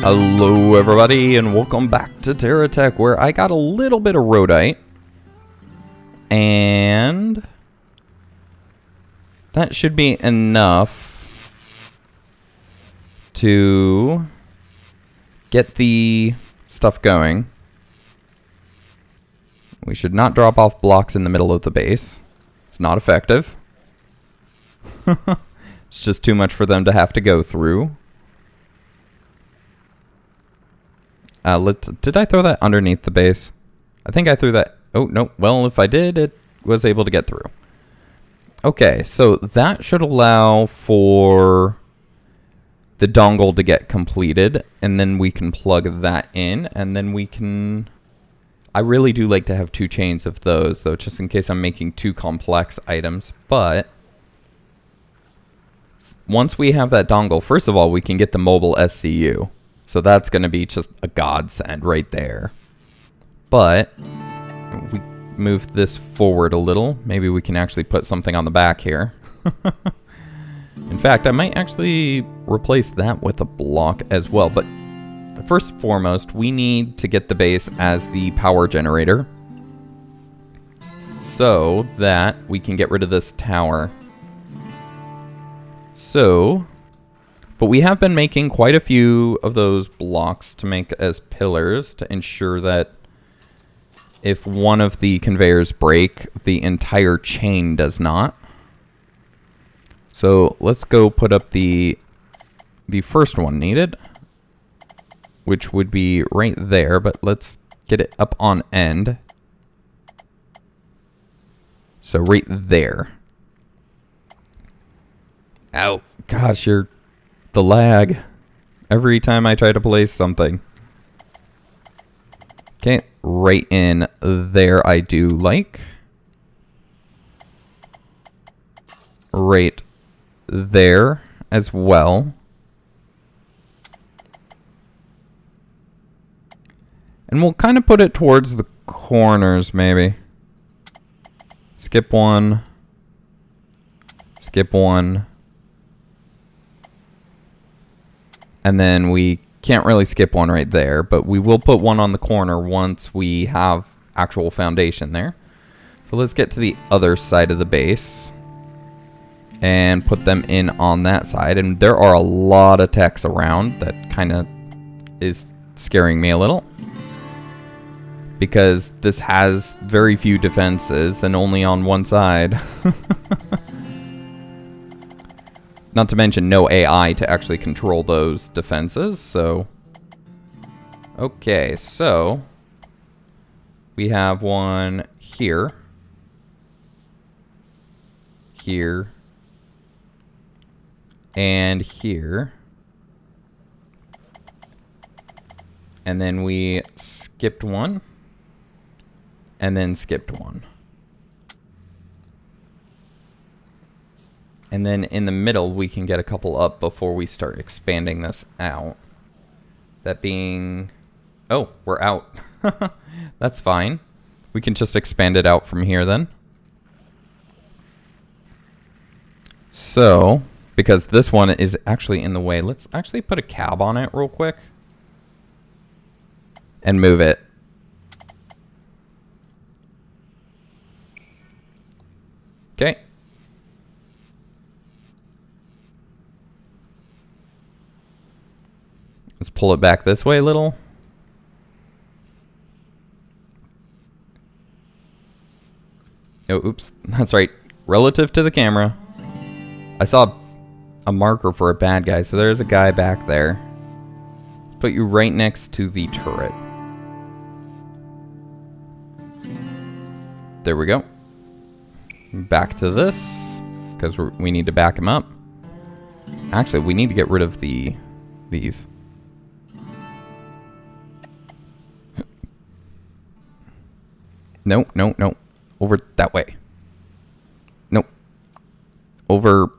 Hello everybody and welcome back to TerraTech, where I got a little bit of rhodite and that should be enough to get the stuff going. We should not drop off blocks in the middle of the base. It's not effective. It's just too much for them to have to go through. Did I throw that underneath the base? I think I threw that. Oh, no. Well, if I did, it was able to get through. Okay, so that should allow for the dongle to get completed, and then we can plug that in, and then we can... I really do like to have two chains of those, though, just in case I'm making two complex items, but... once we have that dongle, first of all, we can get the mobile SCU. So that's going to be just a godsend right there. But we move this forward a little. Maybe we can actually put something on the back here. In fact, I might actually replace that with a block as well. But first and foremost, we need to get the base as the power generator so that we can get rid of this tower. So... but we have been making quite a few of those blocks to make as pillars to ensure that if one of the conveyors break, the entire chain does not. So let's go put up the first one needed, which would be right there, but let's get it up on end. So right there. Ow, gosh, the lag every time I try to place something. Okay, right in there I do like. Right there as well. And we'll kind of put it towards the corners maybe. Skip one. Skip one. And then we can't really skip one right there, but we will put one on the corner once we have actual foundation there. So let's get to the other side of the base and put them in on that side. And there are a lot of techs around that kind of is scaring me a little, because this has very few defenses and only on one side. Not to mention no AI to actually control those defenses, so... okay, so... we have one here. Here. And here. And then we skipped one. And then skipped one. And then in the middle, we can get a couple up before we start expanding this out. That being... oh, we're out. That's fine. We can just expand it out from here then. So, because this one is actually in the way, let's actually put a cab on it real quick. And move it. Okay. Let's pull it back this way a little. Oh, oops. That's right. Relative to the camera. I saw a marker for a bad guy, so there's a guy back there. Let's put you right next to the turret. There we go. Back to this, because we need to back him up. Actually, we need to get rid of these. No, no, no. Over that way. Nope. Over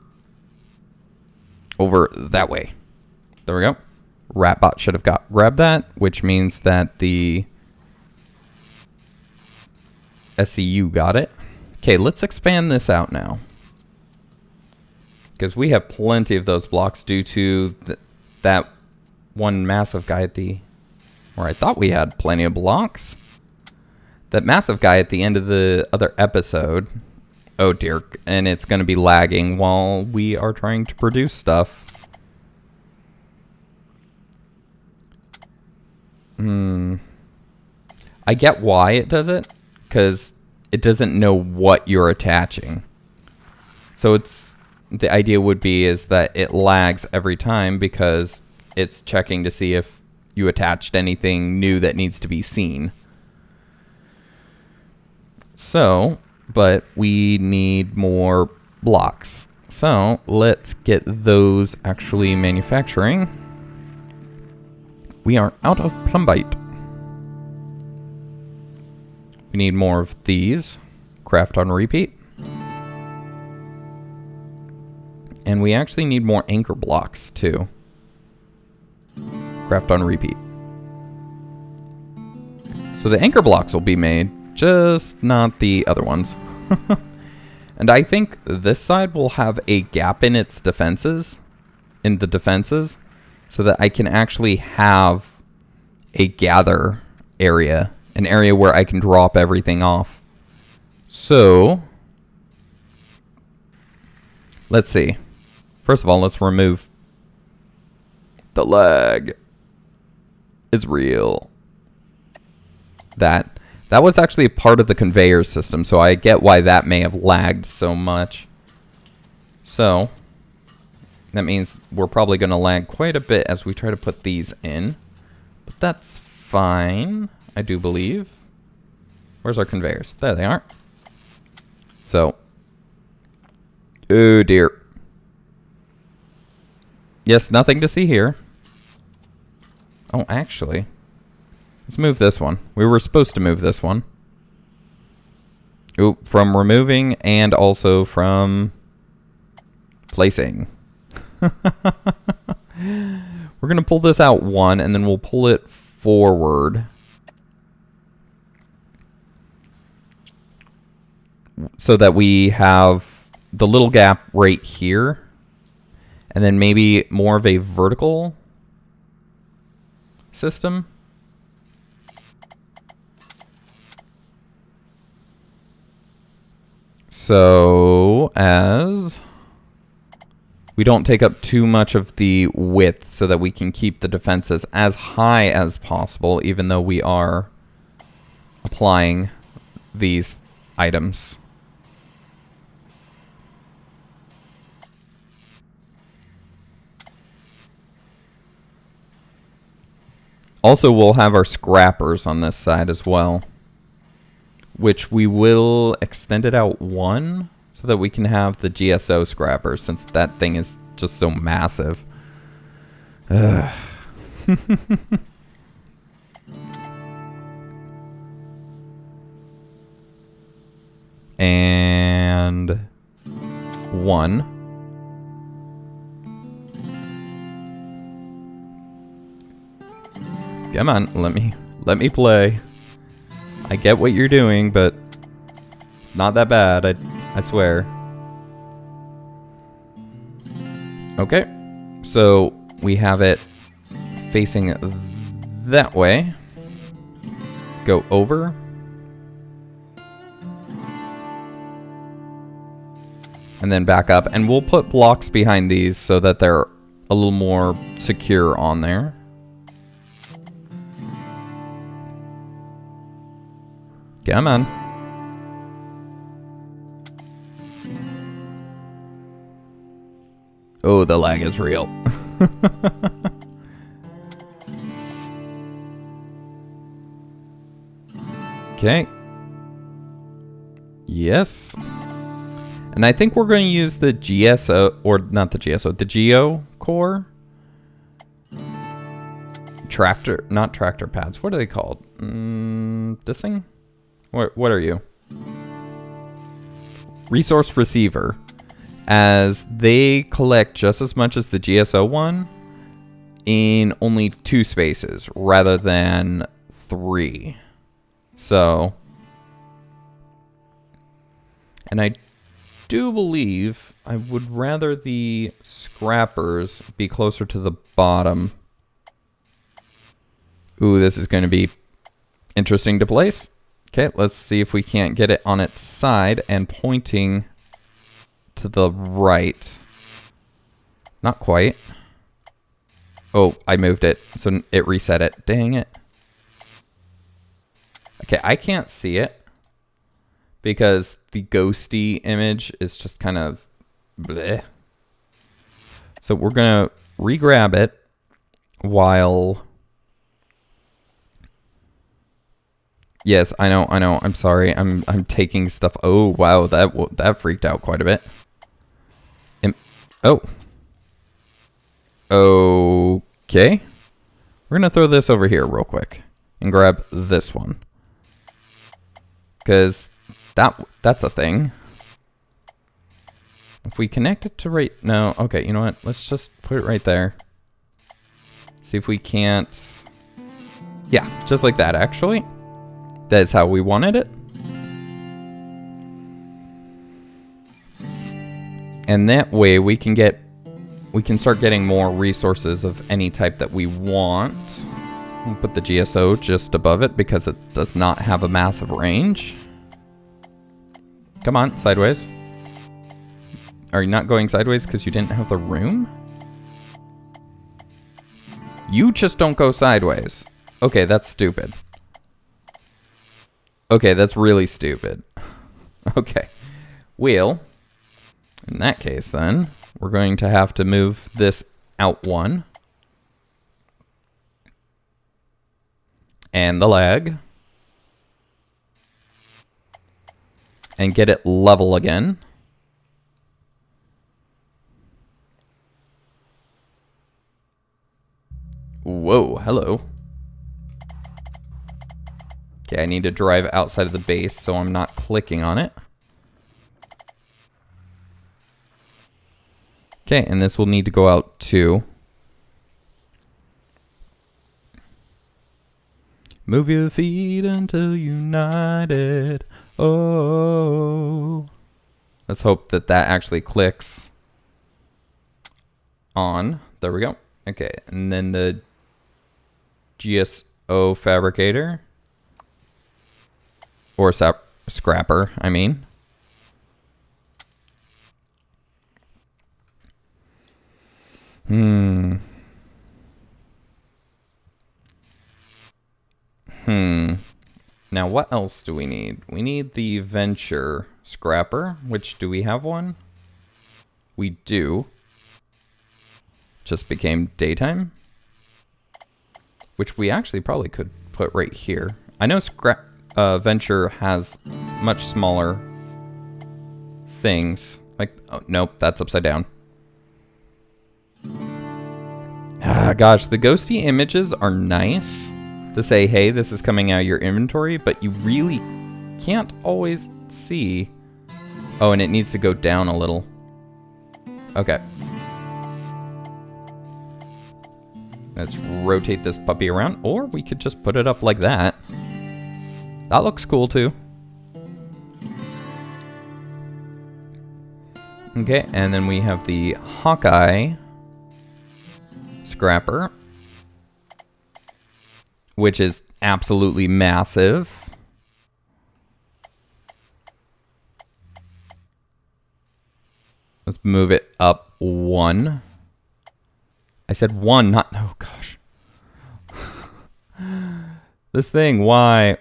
that way. There we go. Ratbot should have grabbed that, which means that the SCU got it. Okay, let's expand this out now. Because we have plenty of those blocks due to that one massive guy at the... Or I thought we had plenty of blocks. That massive guy at the end of the other episode. Oh dear. And it's going to be lagging while we are trying to produce stuff. I get why it does it. Because it doesn't know what you're attaching. So it's... The idea would be is that it lags every time because it's checking to see if you attached anything new that needs to be seen. So, but we need more blocks. So, let's get those actually manufacturing. We are out of plumbite. We need more of these. Craft on repeat. And we actually need more anchor blocks, too. Craft on repeat. So the anchor blocks will be made, just not the other ones. And I think this side will have a gap in its defenses, so that I can actually have a gather area, an area where I can drop everything off. So, let's see. First of all, let's remove the lag. It's real. That was actually part of the conveyor system, so I get why that may have lagged so much. So, that means we're probably going to lag quite a bit as we try to put these in. But that's fine, I do believe. Where's our conveyors? There they are. So, oh dear. Yes, nothing to see here. Oh, actually, let's move this one. We were supposed to move this one. Ooh, from removing and also from placing. We're going to pull this out one, and then we'll pull it forward. So that we have the little gap right here. And then maybe more of a vertical system. So, as we don't take up too much of the width so that we can keep the defenses as high as possible, even though we are applying these items. Also, we'll have our scrappers on this side as well, which we will extend it out one so that we can have the GSO scrappers, since that thing is just so massive. And one. Come on, let me play. I get what you're doing, but it's not that bad, I swear. Okay, so we have it facing that way. Go over. And then back up, and we'll put blocks behind these so that they're a little more secure on there. Come on. Oh, the lag is real. Okay. Yes. And I think we're going to use the GSO, or not the GSO, the Geo core. Tractor, not tractor pads. What are they called? This thing? What are you? Resource receiver. As they collect just as much as the GSO one in only 2 spaces rather than 3. So, and I do believe I would rather the scrappers be closer to the bottom. Ooh, this is going to be interesting to place. Okay, let's see if we can't get it on its side and pointing to the right. Not quite. Oh, I moved it, so it reset it. Dang it. Okay, I can't see it because the ghosty image is just kind of bleh. So we're gonna re-grab it while... Yes, I know. I'm sorry. I'm taking stuff. Oh, wow, that freaked out quite a bit. Oh. Okay. We're gonna throw this over here real quick and grab this one. Because that's a thing. If we connect it to right... No, okay, you know what? Let's just put it right there. See if we can't... Yeah, just like that, actually. That's how we wanted it. And that way we can start getting more resources of any type that we want. We'll put the GSO just above it because it does not have a massive range. Come on, sideways. Are you not going sideways because you didn't have the room? You just don't go sideways. Okay, that's stupid. Okay, that's really stupid. Okay. Well, in that case then, we're going to have to move this out one. And the lag. And get it level again. Whoa, hello. Okay, I need to drive outside of the base so I'm not clicking on it. Okay, and this will need to go out too. Move your feet until united. Oh. Let's hope that that actually clicks on. There we go. Okay, and then the GSO fabricator. Or scrapper, I mean. Now, what else do we need? We need the venture scrapper, which, do we have one? We do. Just became daytime. Which we actually probably could put right here. I know venture has much smaller things. Like, oh, nope, that's upside down. Ah, gosh, the ghosty images are nice to say, hey, this is coming out of your inventory, but you really can't always see. Oh, and it needs to go down a little. Okay. Let's rotate this puppy around, or we could just put it up like that. That looks cool too. Okay, and then we have the Hawkeye scrapper, which is absolutely massive. Let's move it up one. I said one, not... Oh, gosh. This thing, why?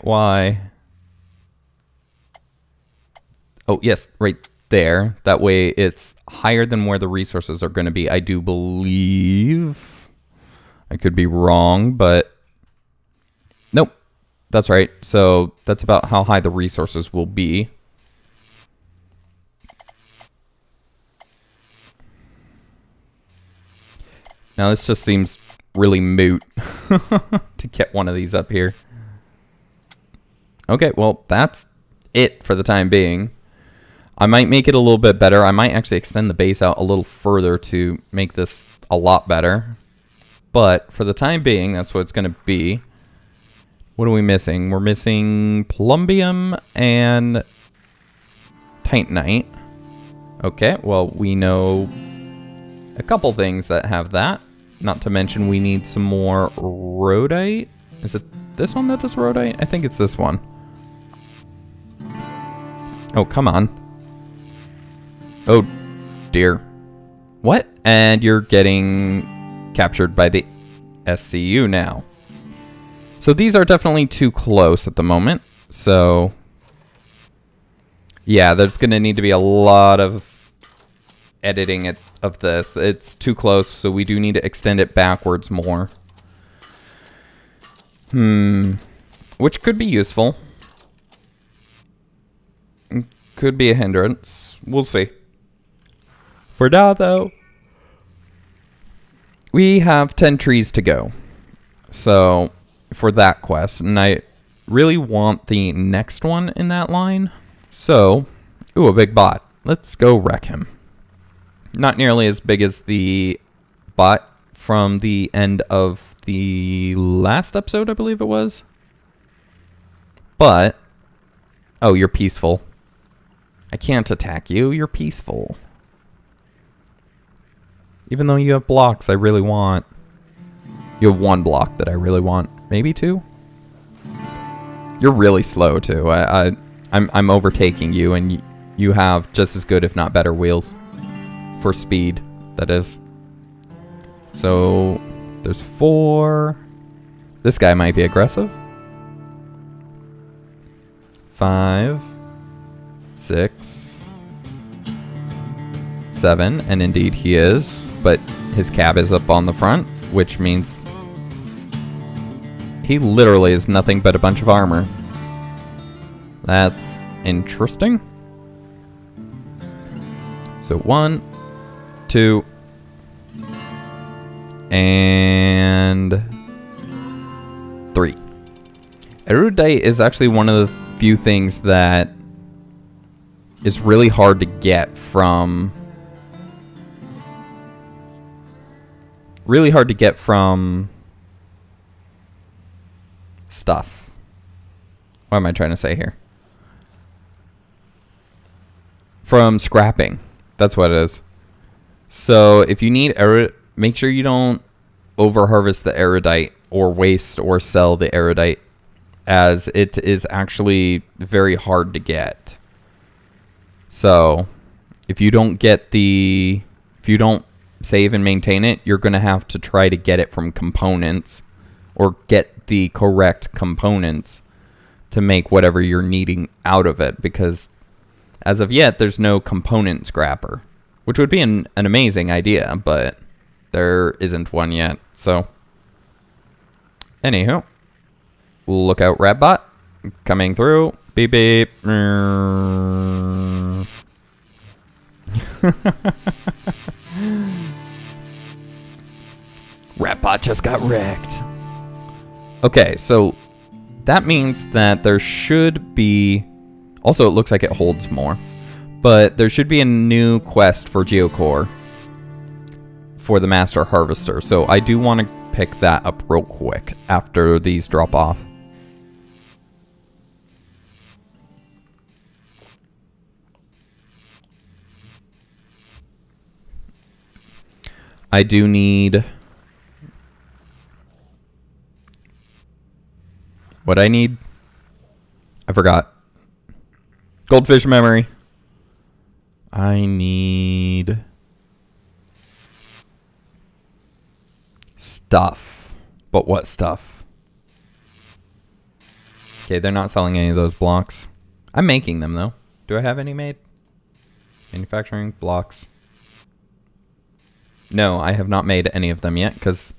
Oh, yes, right there. That way it's higher than where the resources are going to be, I do believe. I could be wrong, but... Nope, that's right. So that's about how high the resources will be. Now this just seems really moot to get one of these up here. Okay, well, that's it for the time being. I might make it a little bit better. I might actually extend the base out a little further to make this a lot better. But for the time being, that's what it's going to be. What are we missing? We're missing plumbium and titanite. Okay, well, we know a couple things that have that. Not to mention we need some more rhodite. Is it this one that does rhodite? I think it's this one. Oh, come on. Oh, dear. What? And you're getting captured by the SCU now. So these are definitely too close at the moment. So, yeah, there's going to need to be a lot of editing of this. It's too close, so we do need to extend it backwards more. Which could be useful. Could be a hindrance. We'll see. For now, though, we have 10 trees to go. So, for that quest, and I really want the next one in that line. So, ooh, a big bot. Let's go wreck him. Not nearly as big as the bot from the end of the last episode, I believe it was. But, oh, you're peaceful. I can't attack you. You're peaceful. Even though you have blocks I really want. You have one block that I really want. Maybe two? You're really slow, too. I'm overtaking you, and you have just as good, if not better, wheels. For speed, that is. So, there's 4. This guy might be aggressive. 5, 6, 7, and indeed he is. But his cab is up on the front, which means he literally is nothing but a bunch of armor. That's interesting. So 1, 2, and 3. Erudite is actually one of the few things that is really hard to get from... stuff. What am I trying to say here? From scrapping. That's what it is. So if you need make sure you don't over-harvest the erudite or waste or sell the erudite, as it is actually very hard to get. So if you don't save and maintain it, you're going to have to try to get it from components or get the correct components to make whatever you're needing out of it, because as of yet, there's no component scrapper, which would be an amazing idea, but there isn't one yet. So, anywho, look out, Ratbot, coming through. Beep beep. Ratbot just got wrecked. Okay, so that means that there should be... Also, it looks like it holds more. But there should be a new quest for Geocore for the Master Harvester. So I do want to pick that up real quick after these drop off. I do need... What I need? I forgot. Goldfish memory. I need... stuff. But what stuff? Okay, they're not selling any of those blocks. I'm making them, though. Do I have any made? Manufacturing blocks. No, I have not made any of them yet, because...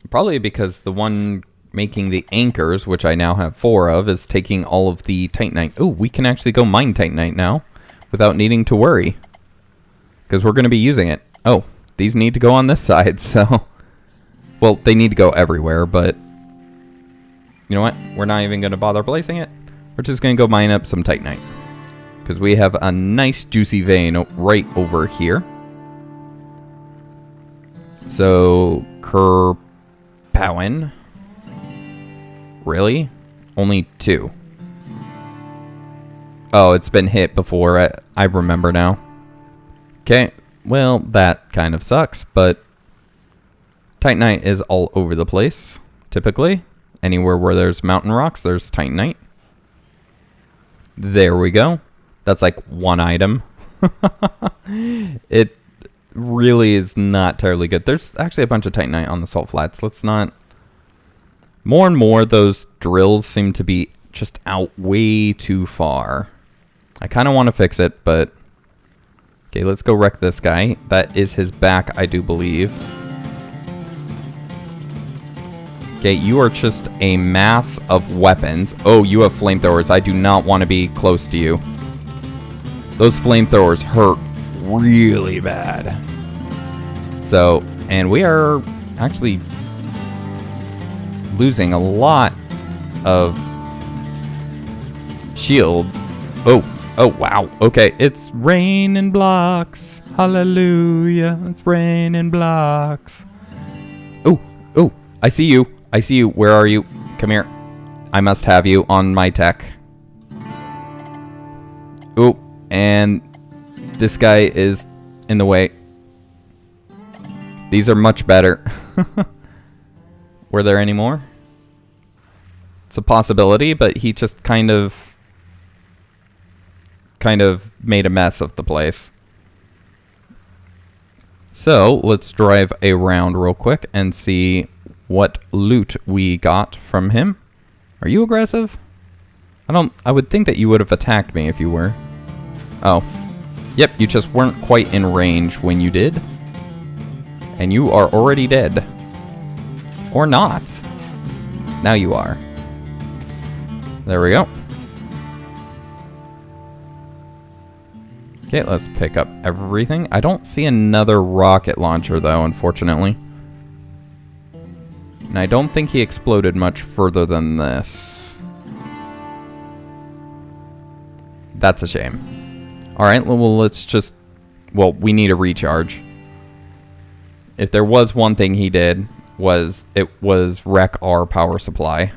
Probably because the one making the anchors, which I now have 4 of, is taking all of the Titanite. Oh, we can actually go mine Titanite now without needing to worry, because we're going to be using it. Oh, these need to go on this side, so... Well, they need to go everywhere, but... You know what? We're not even going to bother placing it. We're just going to go mine up some Titanite, because we have a nice juicy vein right over here. So, Kerpowen. Really? Only 2. Oh, it's been hit before. I remember now. Okay, well, that kind of sucks, but Titanite is all over the place, typically. Anywhere where there's mountain rocks, there's Titanite. There we go. That's like one item. It really is not terribly good. There's actually a bunch of Titanite on the salt flats. Let's not... More and more, those drills seem to be just out way too far. I kind of want to fix it, but... Okay, let's go wreck this guy. That is his back, I do believe. Okay, you are just a mass of weapons. Oh, you have flamethrowers. I do not want to be close to you. Those flamethrowers hurt really bad. So, and we are actually losing a lot of shield. Oh, wow. Okay, it's raining blocks. Hallelujah. It's raining blocks. Oh, I see you. I see you. Where are you? Come here. I must have you on my tech. Oh, and this guy is in the way. These are much better. Were there any more? It's a possibility, but he just kind of made a mess of the place. So let's drive around real quick and see what loot we got from him. Are you aggressive? I would think that you would have attacked me if you were. Oh. Yep, you just weren't quite in range when you did. And you are already dead. Or not. Now you are. There we go. Okay, let's pick up everything. I don't see another rocket launcher, though, unfortunately. And I don't think he exploded much further than this. That's a shame. Alright, well, let's just... Well, we need a recharge. If there was one thing he did, it was wreck our power supply.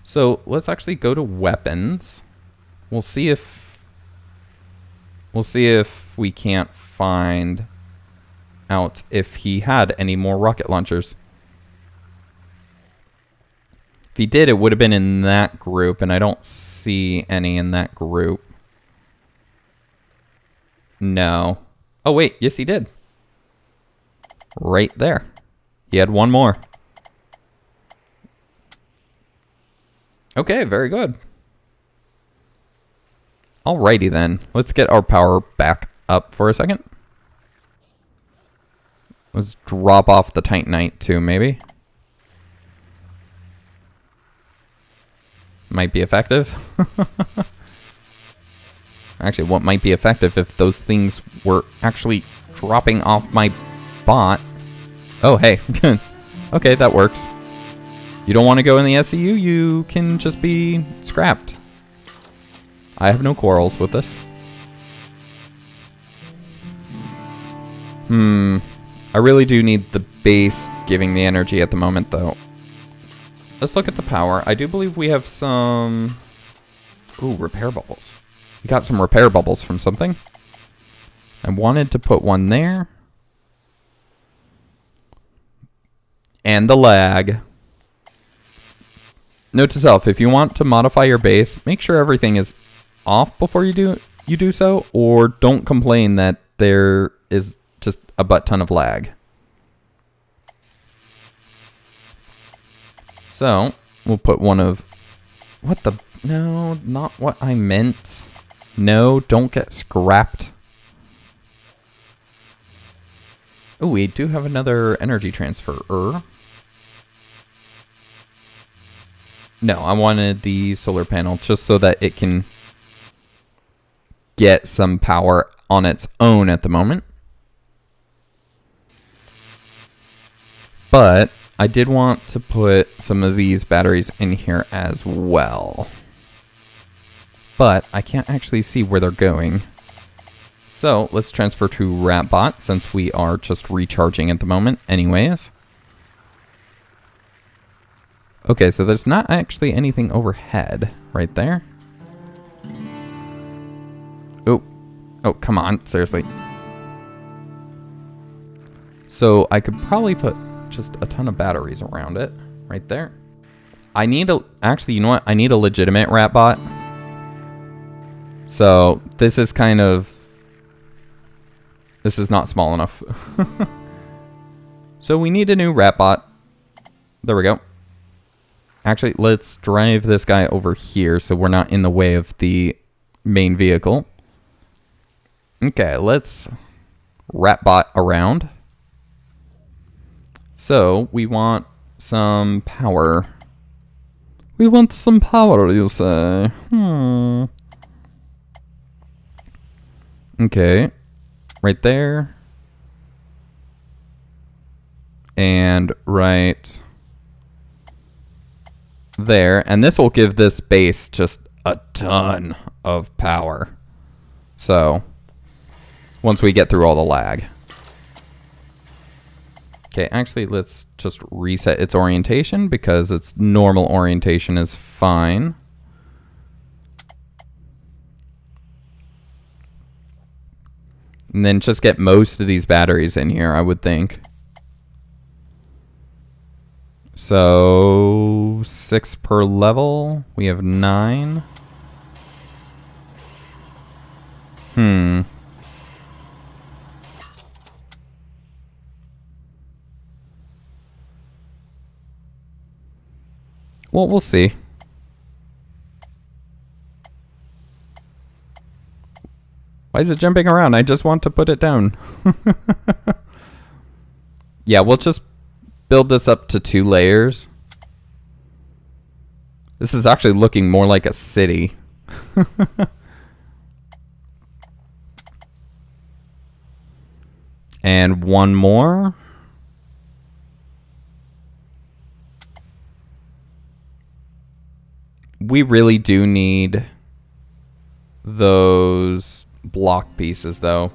So, let's actually go to weapons. We'll see if we can't find out if he had any more rocket launchers. If he did, it would have been in that group, and I don't see any in that group. No. Oh, wait. Yes, he did. Right there. He had one more. Okay, very good. Alrighty then. Let's get our power back up for a second. Let's drop off the Titanite too, maybe. Might be effective. Actually, what might be effective if those things were actually dropping off my bot. Oh, hey. Okay, that works. You don't want to go in the SCU, you can just be scrapped. I have no quarrels with this. I really do need the base giving the energy at the moment, though. Let's look at the power. I do believe we have some... Ooh, repair bubbles. We got some repair bubbles from something. I wanted to put one there. And the lag. Note to self, if you want to modify your base, make sure everything is off before you do so, or don't complain that there is just a butt ton of lag. So, we'll put one of... What the... No, not what I meant. No, don't get scrapped. Oh, we do have another energy transfer. No, I wanted the solar panel just so that it can get some power on its own at the moment. But I did want to put some of these batteries in here as well. But I can't actually see where they're going. So let's transfer to Ratbot since we are just recharging at the moment anyways. Okay, so there's not actually anything overhead right there. Oh, come on. Seriously. So I could probably put just a ton of batteries around it. Right there. I need a... Actually, you know what? I need a legitimate rat bot. So this is kind of... This is not small enough. So we need a new rat bot. There we go. Actually, let's drive this guy over here so we're not in the way of the main vehicle. Okay, let's rat bot around. So we want some power. We want some power, you say? Okay. Right there. And right there. And this will give this base just a ton of power. So, once we get through all the lag. Okay, actually, let's just reset its orientation because its normal orientation is fine. And then just get most of these batteries in here, I would think. So, 6 per level. We have 9. Well, we'll see. Why is it jumping around? I just want to put it down. Yeah, we'll just build this up to 2 layers. This is actually looking more like a city. And 1 more. We really do need those block pieces, though.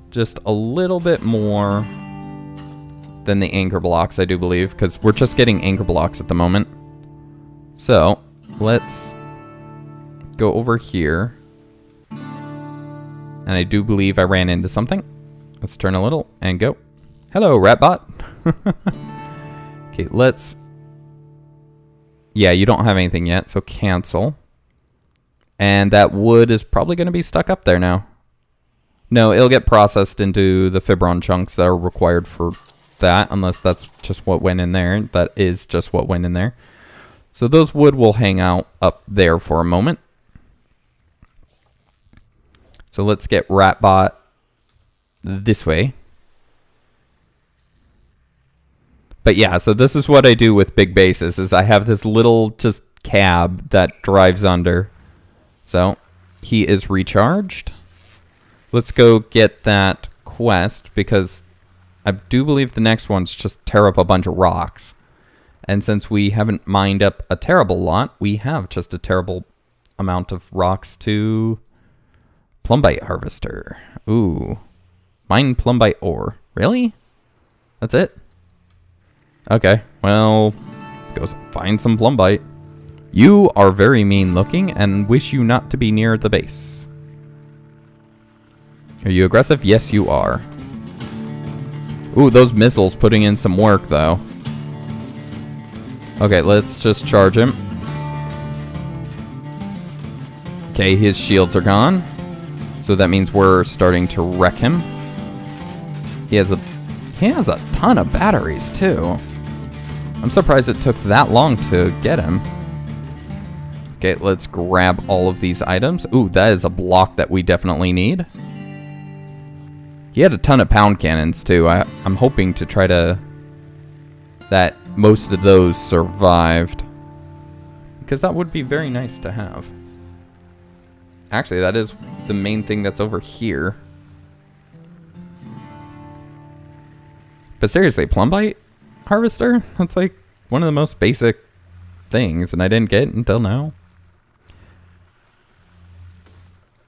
Just a little bit more than the anchor blocks, I do believe, because we're just getting anchor blocks at the moment. So, let's go over here. And I do believe I ran into something. Let's turn a little and go. Hello, Ratbot. Okay, let's... Yeah, you don't have anything yet, so cancel. And that wood is probably going to be stuck up there now. No, it'll get processed into the fibron chunks that are required for that, unless that's just what went in there. That is just what went in there. So those wood will hang out up there for a moment. So let's get Ratbot this way. But yeah, so this is what I do with big bases, is I have this little just cab that drives under. So, he is recharged. Let's go get that quest, because I do believe the next one's just tear up a bunch of rocks. And since we haven't mined up a terrible lot, we have just a terrible amount of rocks to plumbite harvester. Ooh. Mine plumbite ore. Really? That's it? Okay, well, let's go find some plumbite. You are very mean looking and wish you not to be near the base. Are you aggressive? Yes, you are. Ooh, those missiles putting in some work, though. Okay, let's just charge him. Okay, his shields are gone. So that means we're starting to wreck him. He has a ton of batteries, too. I'm surprised it took that long to get him. Okay, let's grab all of these items. Ooh, that is a block that we definitely need. He had a ton of pound cannons, too. I'm hoping to try to... that most of those survived. Because that would be very nice to have. Actually, that is the main thing that's over here. But seriously, plumbite harvester? That's like one of the most basic things, and I didn't get it until now.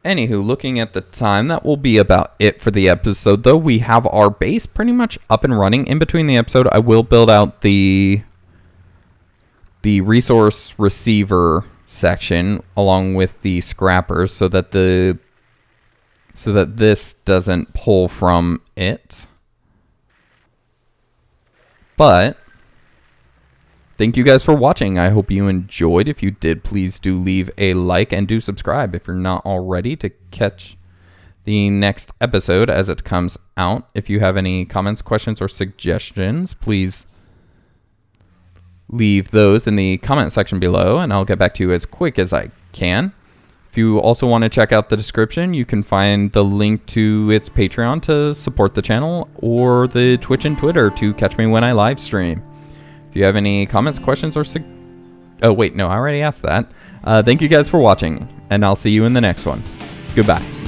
Anywho, looking at the time, that will be about it for the episode, though. We have our base pretty much up and running. In between the episode, I will build out the resource receiver section along with the scrappers so that the so that this doesn't pull from it. But thank you guys for watching. I hope you enjoyed. If you did, please do leave a like and do subscribe if you're not already to catch the next episode as it comes out. If you have any comments, questions, or suggestions, please leave those in the comment section below, and I'll get back to you as quick as I can. If you also want to check out the description, you can find the link to its Patreon to support the channel, or the Twitch and Twitter to catch me when I live stream. If you have any comments, questions, or oh wait, no, I already asked that. Thank you guys for watching, and I'll see you in the next one. Goodbye.